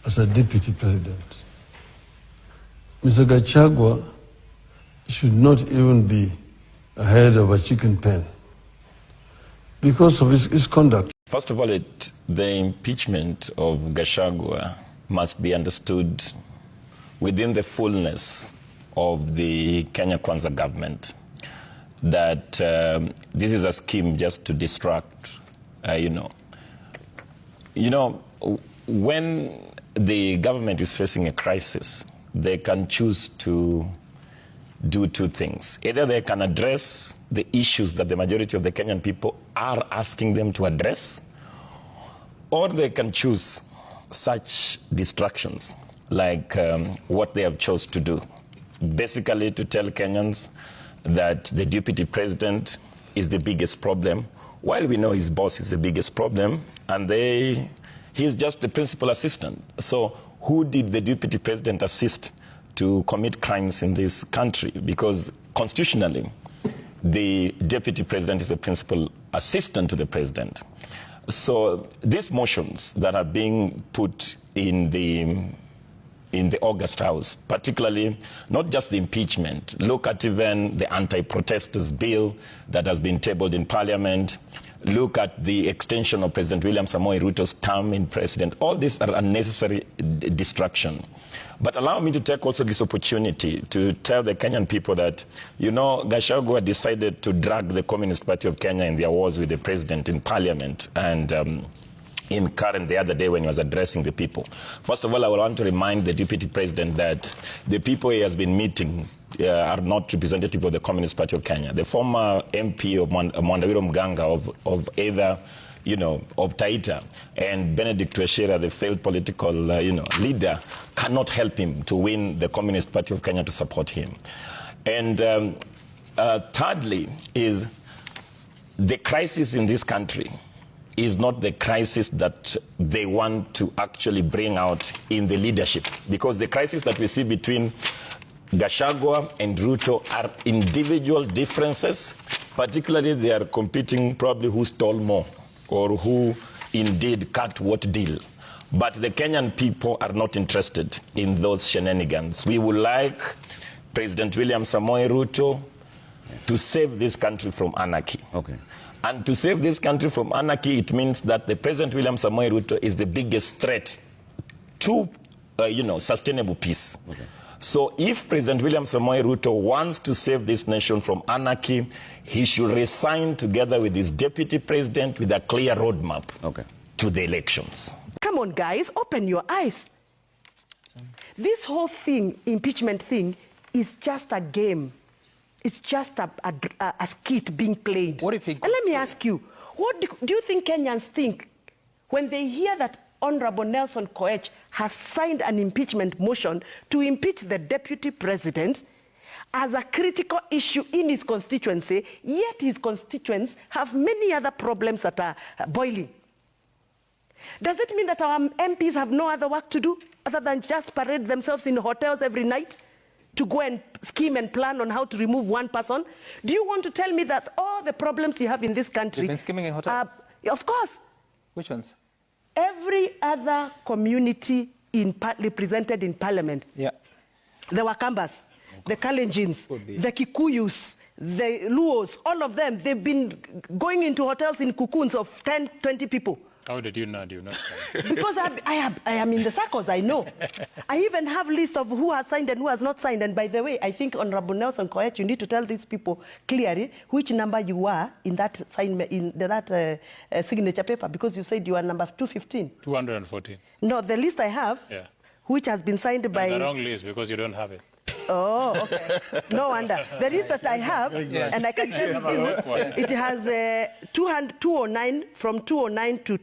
as a deputy president. Mr. Gachagua should not even be ahead of a chicken pen because of his conduct. First of all, the impeachment of Gachagua must be understood within the fullness of the Kenya Kwanza government, that this is a scheme just to distract, when the government is facing a crisis, they can choose to do two things. Either they can address the issues that the majority of the Kenyan people are asking them to address, or they can choose such distractions like what they have chose to do. Basically to tell Kenyans that the deputy president is the biggest problem, while we know his boss is the biggest problem, and he is just the principal assistant. So who did the deputy president assist to commit crimes in this country? Because constitutionally, the deputy president is the principal assistant to the president. So these motions that are being put in the August House, particularly not just the impeachment, look at even the anti-protesters bill that has been tabled in Parliament, look at the extension of President William Samoei Ruto's term in president. All these are unnecessary distraction. But allow me to take also this opportunity to tell the Kenyan people that, Gachagua decided to drag the Communist Party of Kenya in their wars with the president in Parliament and in Karen the other day when he was addressing the people. First of all, I want to remind the deputy president that the people he has been meeting are not representative of the Communist Party of Kenya. The former MP of Mwandawiro Mganga of either, of Taita, and Benedict Weshira, the failed political, leader, cannot help him to win the Communist Party of Kenya to support him. And thirdly is the crisis in this country is not the crisis that they want to actually bring out in the leadership. Because the crisis that we see between Gachagua and Ruto are individual differences. Particularly, they are competing probably who stole more or who indeed cut what deal. But the Kenyan people are not interested in those shenanigans. We would like President William Samoei Ruto to save this country from anarchy. Okay. And to save this country from anarchy, it means that the President William Samoei Ruto is the biggest threat to, sustainable peace. Okay. So if President William Samoei Ruto wants to save this nation from anarchy, he should resign together with his deputy president with a clear roadmap to the elections. Come on, guys, open your eyes. This whole thing, impeachment thing, is just a game. It's just a skit being played. What if and let me ask you, what do you think Kenyans think when they hear that Honorable Nelson Koech has signed an impeachment motion to impeach the deputy president as a critical issue in his constituency, yet his constituents have many other problems that are boiling? Does it mean that our MPs have no other work to do other than just parade themselves in hotels every night to go and scheme and plan on how to remove one person? Do you want to tell me that all the problems you have in this country... You've been scheming in hotels? Of course. Which ones? Every other community represented in Parliament. Yeah. The Wakambas, the Kalenjins, the Kikuyus, the Luos, all of them, they've been going into hotels in cocoons of 10, 20 people. How did you not? Because I am in the circles, I know. I even have a list of who has signed and who has not signed. And by the way, I think Honorable Nelson Koech, you need to tell these people clearly which number you are in that signature paper, because you said you are number 215. 214. No, the list I have, which has been signed by... That's the wrong list because you don't have it. Oh, okay. No wonder. The list that I have, and I can share with you, it has 209, from 209 to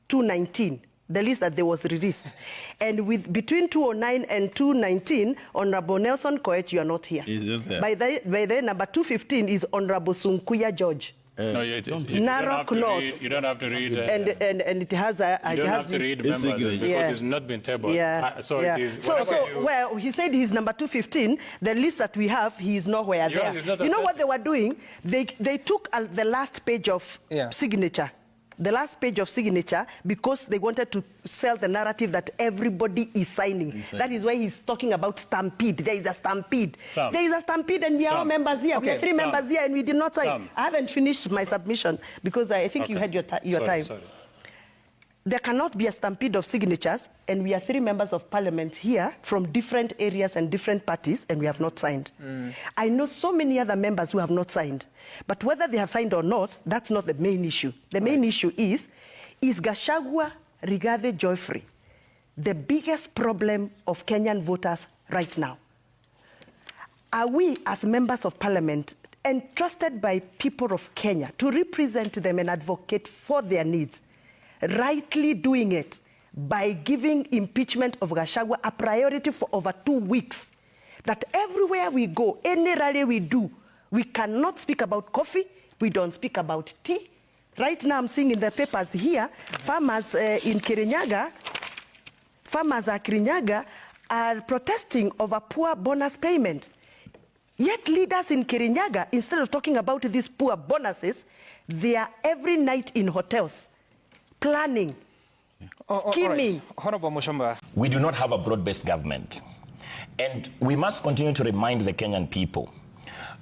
219, the list that there was released. And between 209 and 219, Honorable Nelson Koech, you are not here. He's not there. By the number 215 is Honorable Sunkuya George. No, you Narok North. You don't have to read. And it has a... You don't have to read members because it's not been tabled. It is. Well, he said he's number 215. The list that we have, he is nowhere there. You know what they were doing? They took the last page of signature. the last page of signature because they wanted to sell the narrative that everybody is signing. Exactly. That is why he's talking about stampede. There is a stampede. There is a stampede and we are all members here. Okay. We are 3 members here and we did not sign. I haven't finished my submission because I think you had your time. Sorry. There cannot be a stampede of signatures and we are 3 members of parliament here from different areas and different parties and we have not signed. I know so many other members who have not signed. But whether they have signed or not, that's not the main issue. The main issue is Gachagua Rigathi Joyfrey the biggest problem of Kenyan voters right now? Are we as members of parliament entrusted by people of Kenya to represent them and advocate for their needs, rightly doing it by giving impeachment of Gachagua a priority for over 2 weeks? That everywhere we go, any rally we do, we cannot speak about coffee, we don't speak about tea. Right now I'm seeing in the papers here, farmers in Kirinyaga, are protesting over poor bonus payment. Yet leaders in Kirinyaga, instead of talking about these poor bonuses, they are every night in hotels, planning, scheming. Honorable Mushomba. We do not have a broad-based government. And we must continue to remind the Kenyan people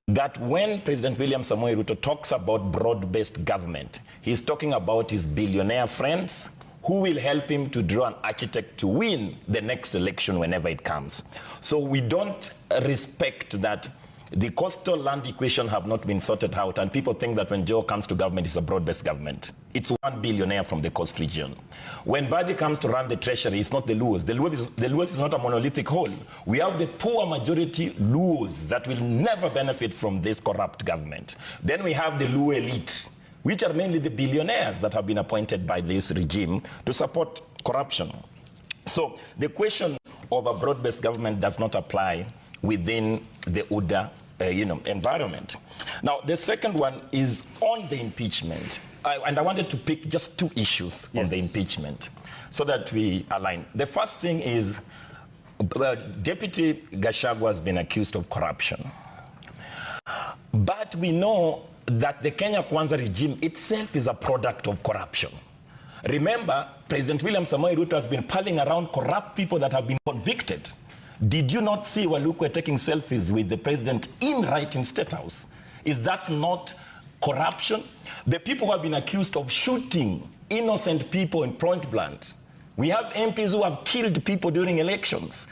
that when President William Samoei Ruto talks about broad-based government, he's talking about his billionaire friends who will help him to draw an architect to win the next election whenever it comes. So we don't respect that the coastal land equation have not been sorted out, and people think that when Joe comes to government, it's a broad-based government. It's 1 billionaire from the coast region. When Badi comes to run the treasury, it's not the Luos. The Luos is not a monolithic whole. We have the poor majority Luos that will never benefit from this corrupt government. Then we have the Luo elite, which are mainly the billionaires that have been appointed by this regime to support corruption. So the question of a broad-based government does not apply within the UDA environment. Now, the second one is on the impeachment. And I wanted to pick just 2 issues on the impeachment so that we align. The first thing is Deputy Gachagua has been accused of corruption. But we know that the Kenya Kwanza regime itself is a product of corruption. Remember, President William Samoei Ruto has been palling around corrupt people that have been convicted. Did you not see Walukwe taking selfies with the president in State House? Is that not corruption? The people who have been accused of shooting innocent people in point blank. We have MPs who have killed people during elections,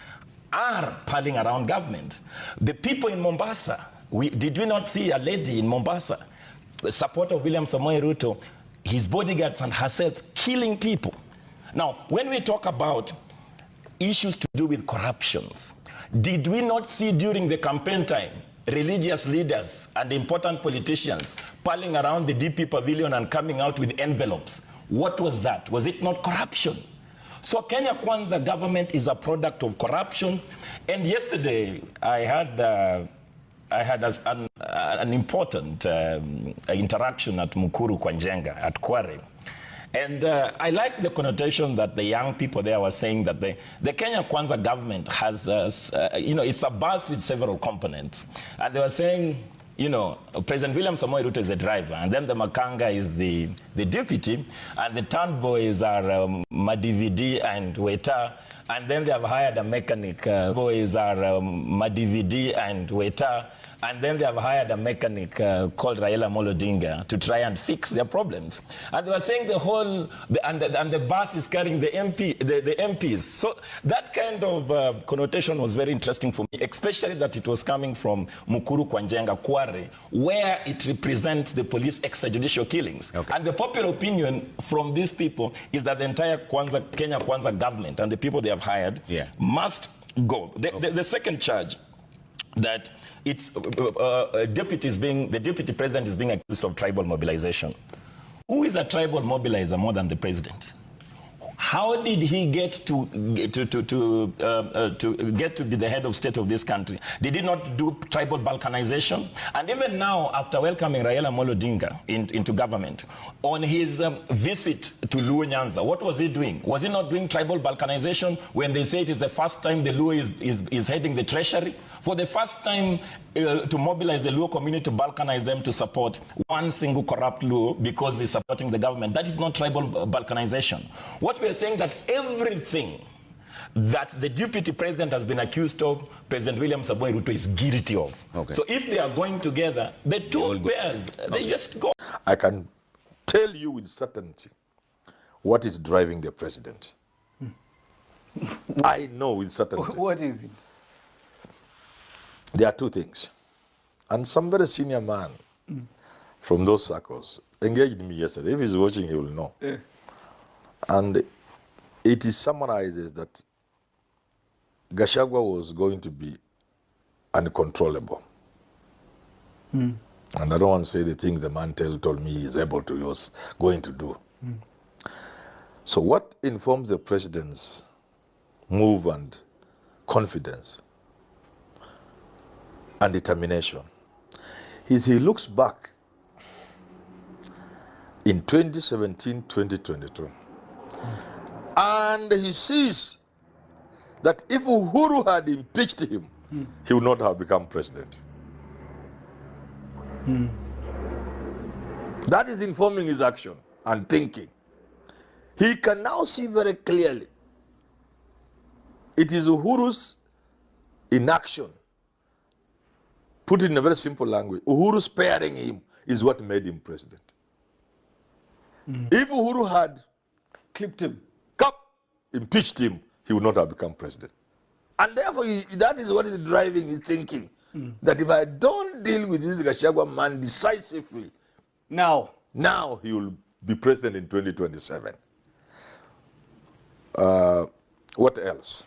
are palling around government. The people in Mombasa, did we not see a lady in Mombasa, the supporter of William Samoei Ruto, his bodyguards and herself killing people? Now, when we talk about issues to do with corruptions, did we not see during the campaign time religious leaders and important politicians palling around the DP pavilion and coming out with envelopes? What was that? Was it not corruption? So Kenya Kwanza government is a product of corruption. And yesterday I had an important interaction at Mukuru kwa Njenga at Kware. And I like the connotation that the young people there were saying that the Kenya Kwanza government has, it's a bus with several components. And they were saying, President William Samoei Ruto is the driver, and then the Makanga is the deputy, and the turn boys are Madividi and Weta, and then they have hired a mechanic. Boys are Madividi and Weta, and then they have hired a mechanic called Raila ODINGA to try and fix their problems. And they were saying the bus is carrying the MPs. So that kind of connotation was very interesting for me, especially that it was coming from Mukuru kwa Njenga, Kware, where it represents the police extrajudicial killings. Okay. And the popular opinion from these people is that the entire Kenya Kwanza government and the people they have hired must go. The second charge, that it's the deputy president is being accused of tribal mobilization. Who is a tribal mobilizer more than the president? How did he get to get to be the head of state of this country? Did he not do tribal balkanization? And even now, after welcoming Raila ODINGA into government, on his visit to Luo Nyanza, what was he doing? Was he not doing tribal balkanization when they say it is the first time the Luo is heading the treasury? For the first time to mobilize the Luo community to balkanize them to support one single corrupt Luo because he's supporting the government. That is not tribal balkanization. What we are saying that everything that the deputy president has been accused of, President William Samoei Ruto is guilty of. Okay. So if they are going together, the two pairs, they just go. I can tell you with certainty what is driving the president. I know with certainty. What is it? There are two things. And some very senior man from those circles engaged me yesterday. If he's watching, he will know. And it is summarizes that Gachagua was going to be uncontrollable. And I don't want to say the things the man told me he is able to, he was going to do. So what informs the president's move and confidence and determination is he looks back in 2017, 2022, and he sees that if Uhuru had impeached him, he would not have become president. That is informing his action and thinking. He can now see very clearly it is Uhuru's inaction. Put it in a very simple language, Uhuru sparing him is what made him president. If Uhuru had Clipped him, impeached him, he would not have become president. And therefore, that is what is driving his thinking. That if I don't deal with this Gachagua man decisively, now he will be president in 2027. What else?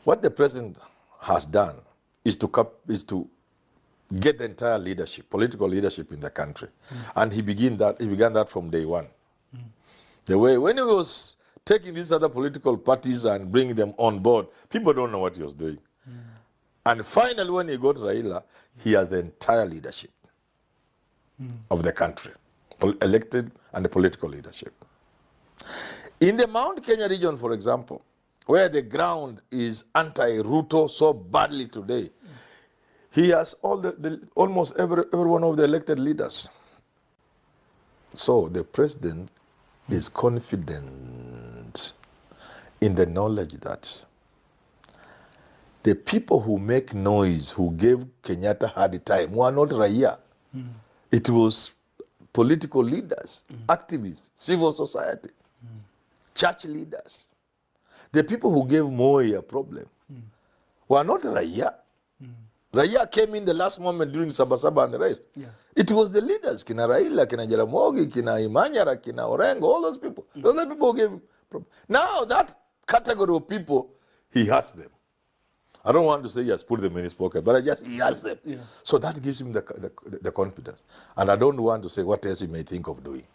What the president has done is to get the entire leadership, political leadership in the country. And he began that from day one. The way when he was taking these other political parties and bringing them on board, people don't know what he was doing. And finally, when he got Raila, he has the entire leadership of the country, elected and the political leadership. In the Mount Kenya region, for example, where the ground is anti-Ruto so badly today, he has almost every one of the elected leaders. So the president is confident in the knowledge that the people who make noise, who gave Kenyatta hard time, were not Raia. It was political leaders, activists, civil society, church leaders. The people who gave Moi a problem were not Raia. Raia came in the last moment during Sabasaba and the rest. It was the leaders, Kina Raila, Kina Jaramogi, Kina Imanyara, Kina Orengo, all those people. Those are the people who gave problem. Now that category of people, he has them. I don't want to say he has put them in his pocket, but he has them. So that gives him the confidence. And I don't want to say what else he may think of doing.